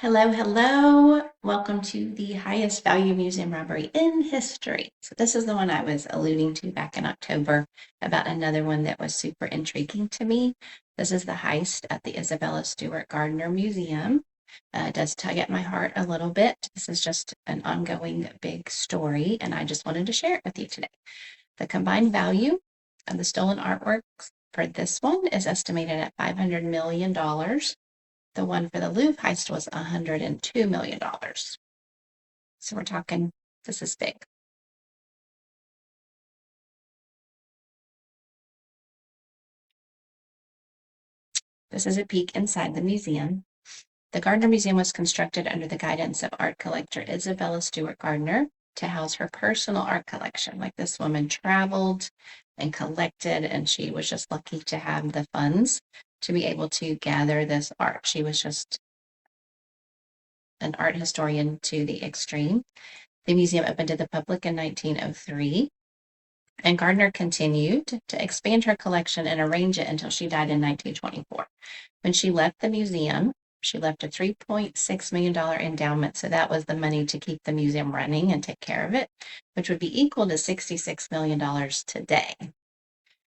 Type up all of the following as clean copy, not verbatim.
Hello, hello. Welcome to the highest value museum robbery in history. So this is the one I was alluding to back in October about another one that was super intriguing to me. This is the heist at the Isabella Stewart Gardner Museum. It does tug at my heart a little bit. This is just an ongoing big story, and I just wanted to share it with you today. The combined value of the stolen artworks for this one is estimated at $500 million. The one for the Louvre heist was $102 million. So we're talking, this is big. This is a peek inside the museum. The Gardner Museum was constructed under the guidance of art collector Isabella Stewart Gardner to house her personal art collection. Like, this woman traveled and collected, and she was just lucky to have the funds to be able to gather this art. She was just an art historian to the extreme. The museum opened to the public in 1903. And Gardner continued to expand her collection and arrange it until she died in 1924. When she left the museum, she left a $3.6 million endowment. So that was the money to keep the museum running and take care of it, which would be equal to $66 million today.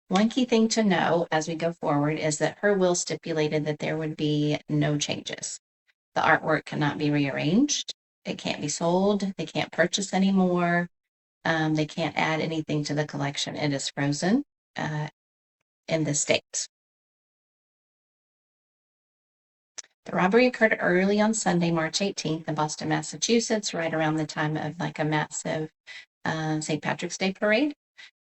One key thing to know as we go forward is that her will stipulated that there would be no changes. The artwork cannot be rearranged. It can't be sold. They can't purchase anymore. They can't add anything to the collection. It is frozen in the States. The robbery occurred early on Sunday, March 18th in Boston, Massachusetts, right around the time of like a massive St. Patrick's Day parade.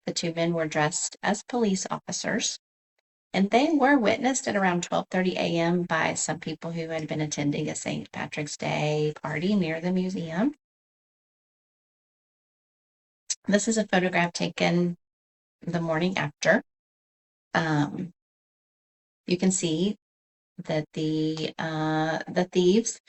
The two men were dressed as police officers, and they were witnessed at around 12:30 a.m. by some people who had been attending a St. Patrick's Day party near the museum. This is a photograph taken the morning after. You can see that the thieves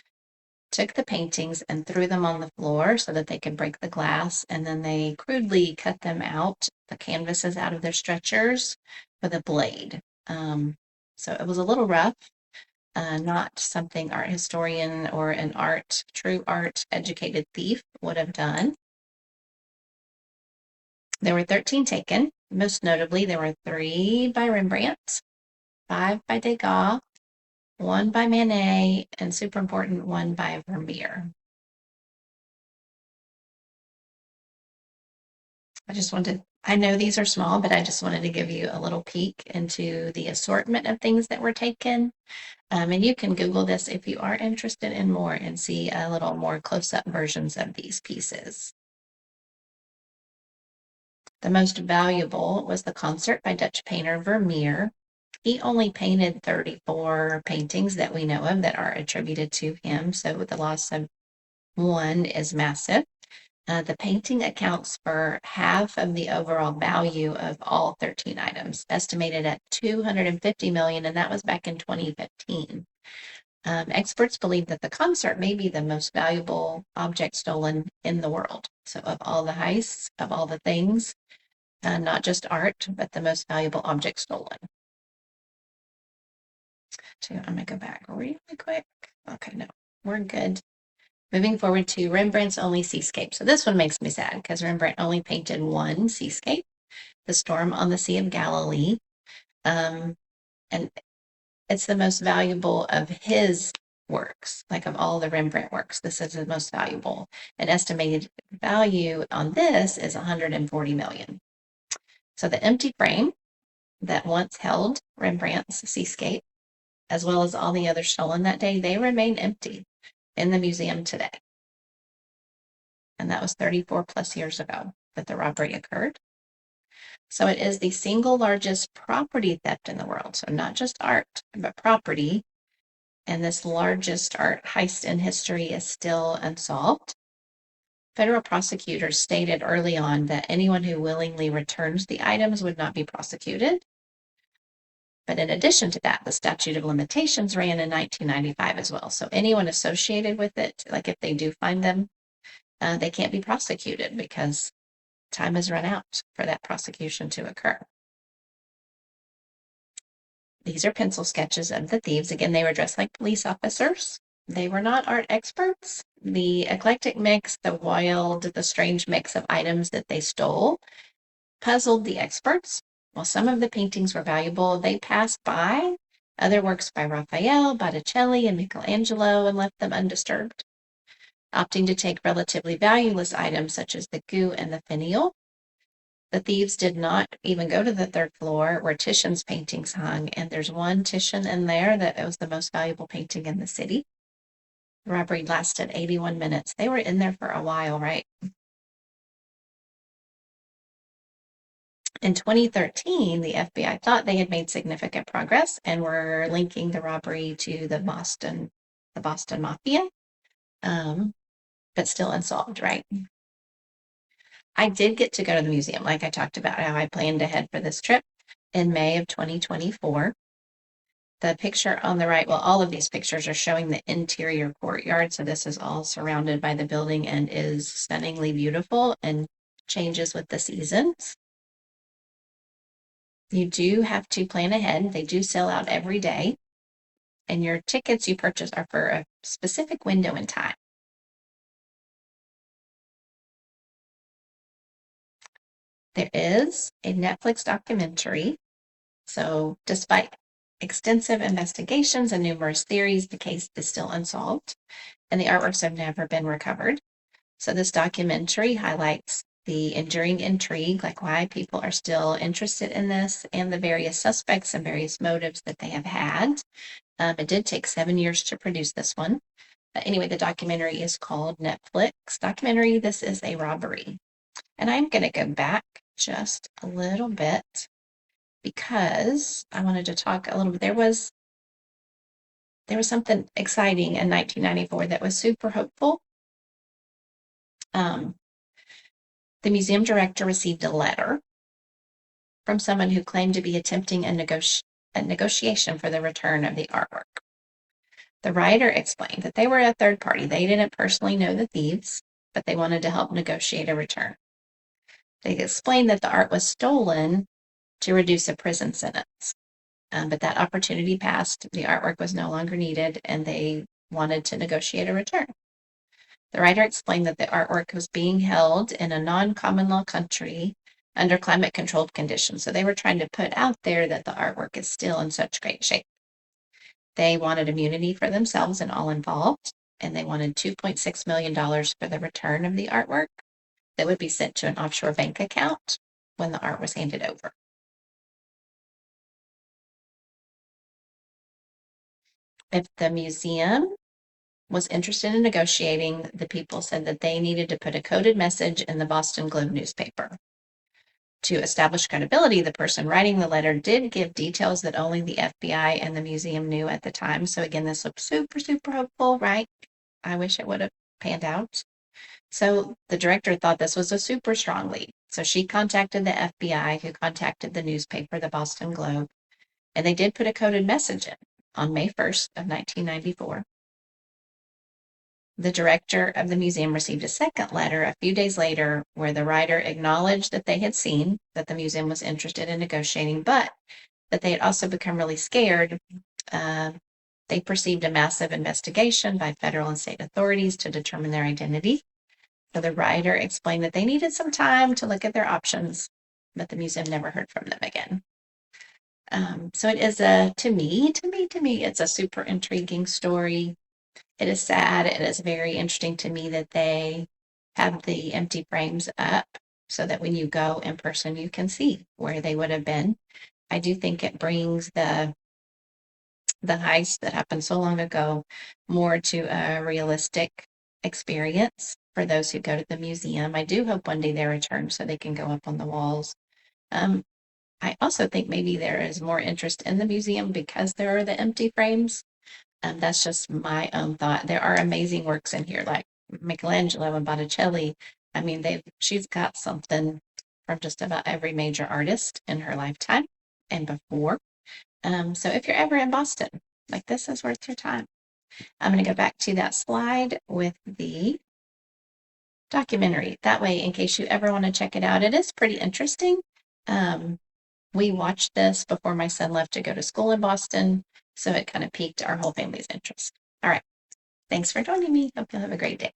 took the paintings and threw them on the floor so that they could break the glass, and then they crudely cut them out, the canvases out of their stretchers with a blade. So it was a little rough, not something art historian or an true art educated thief would have done. There were 13 taken. Most notably, there were 3 by Rembrandt, 5 by Degas, 1 by Manet, and super important, 1 by Vermeer. I know these are small, but I just wanted to give you a little peek into the assortment of things that were taken. And you can Google this if you are interested in more and see a little more close-up versions of these pieces. The most valuable was the concert by Dutch painter Vermeer. He only painted 34 paintings that we know of that are attributed to him, so the loss of one is massive. The painting accounts for half of the overall value of all 13 items, estimated at $250 million, and that was back in 2015. Experts believe that the concert may be the most valuable object stolen in the world. So of all the heists, of all the things, not just art, but the most valuable object stolen. I'm going to go back really quick. Okay, no, we're good. Moving forward to Rembrandt's only seascape. So this one makes me sad because Rembrandt only painted one seascape, the storm on the Sea of Galilee. And it's the most valuable of his works, like of all the Rembrandt works. This is the most valuable. An estimated value on this is $140 million. So the empty frame that once held Rembrandt's seascape, as well as all the others stolen that day, they remain empty in the museum today. And that was 34 plus years ago that the robbery occurred. So it is the single largest property theft in the world. So not just art, but property. And this largest art heist in history is still unsolved. Federal prosecutors stated early on that anyone who willingly returns the items would not be prosecuted. But in addition to that, the statute of limitations ran in 1995 as well. So anyone associated with it, like if they do find them, they can't be prosecuted because time has run out for that prosecution to occur. These are pencil sketches of the thieves. Again, they were dressed like police officers. They were not art experts. The eclectic mix, the wild, the strange mix of items that they stole puzzled the experts. While some of the paintings were valuable, they passed by other works by Raphael, Botticelli, and Michelangelo and left them undisturbed, opting to take relatively valueless items such as the goo and the finial. The thieves did not even go to the third floor where Titian's paintings hung, and there's one Titian in there that was the most valuable painting in the city. The robbery lasted 81 minutes. They were in there for a while, right? In 2013, the FBI thought they had made significant progress and were linking the robbery to the Boston Mafia, but still unsolved, right? I did get to go to the museum, like I talked about how I planned ahead for this trip in May of 2024. The picture on the right, well, all of these pictures are showing the interior courtyard. So this is all surrounded by the building and is stunningly beautiful and changes with the seasons. You do have to plan ahead. They do sell out every day. And your tickets you purchase are for a specific window in time. There is a Netflix documentary. So despite extensive investigations and numerous theories, the case is still unsolved and the artworks have never been recovered. So this documentary highlights the enduring intrigue, like why people are still interested in this and the various suspects and various motives that they have had. It did take 7 years to produce this one. Anyway, the documentary is called Netflix documentary. This is a robbery. And I'm going to go back just a little bit because I wanted to talk a little bit. There was something exciting in 1994 that was super hopeful. The museum director received a letter from someone who claimed to be attempting a negotiation for the return of the artwork. The writer explained that they were a third party. They didn't personally know the thieves, but they wanted to help negotiate a return. They explained that the art was stolen to reduce a prison sentence. But that opportunity passed. The artwork was no longer needed, and they wanted to negotiate a return. The writer explained that the artwork was being held in a non-common law country under climate-controlled conditions. So they were trying to put out there that the artwork is still in such great shape. They wanted immunity for themselves and all involved, and they wanted $2.6 million for the return of the artwork that would be sent to an offshore bank account when the art was handed over. If the museum was interested in negotiating, the people said that they needed to put a coded message in the Boston Globe newspaper. To establish credibility, the person writing the letter did give details that only the FBI and the museum knew at the time. So again, this looks super, super hopeful, right? I wish it would have panned out. So the director thought this was a super strong lead. So she contacted the FBI, who contacted the newspaper, the Boston Globe, and they did put a coded message in on May 1st of 1994. The director of the museum received a second letter a few days later where the writer acknowledged that they had seen that the museum was interested in negotiating, but that they had also become really scared. They perceived a massive investigation by federal and state authorities to determine their identity. So the writer explained that they needed some time to look at their options, but the museum never heard from them again. So it is to me, it's a super intriguing story. It is sad. It is very interesting to me that they have the empty frames up so that when you go in person, you can see where they would have been. I do think it brings the heist that happened so long ago more to a realistic experience for those who go to the museum. I do hope one day they return so they can go up on the walls. I also think maybe there is more interest in the museum because there are the empty frames. That's just my own thought. There are amazing works in here, like Michelangelo and Botticelli. I mean, she's got something from just about every major artist in her lifetime and before. So if you're ever in Boston, like this is worth your time. I'm going to go back to that slide with the documentary. That way, in case you ever want to check it out, it is pretty interesting. We watched this before my son left to go to school in Boston, so it kind of piqued our whole family's interest. All right. Thanks for joining me. Hope you'll have a great day.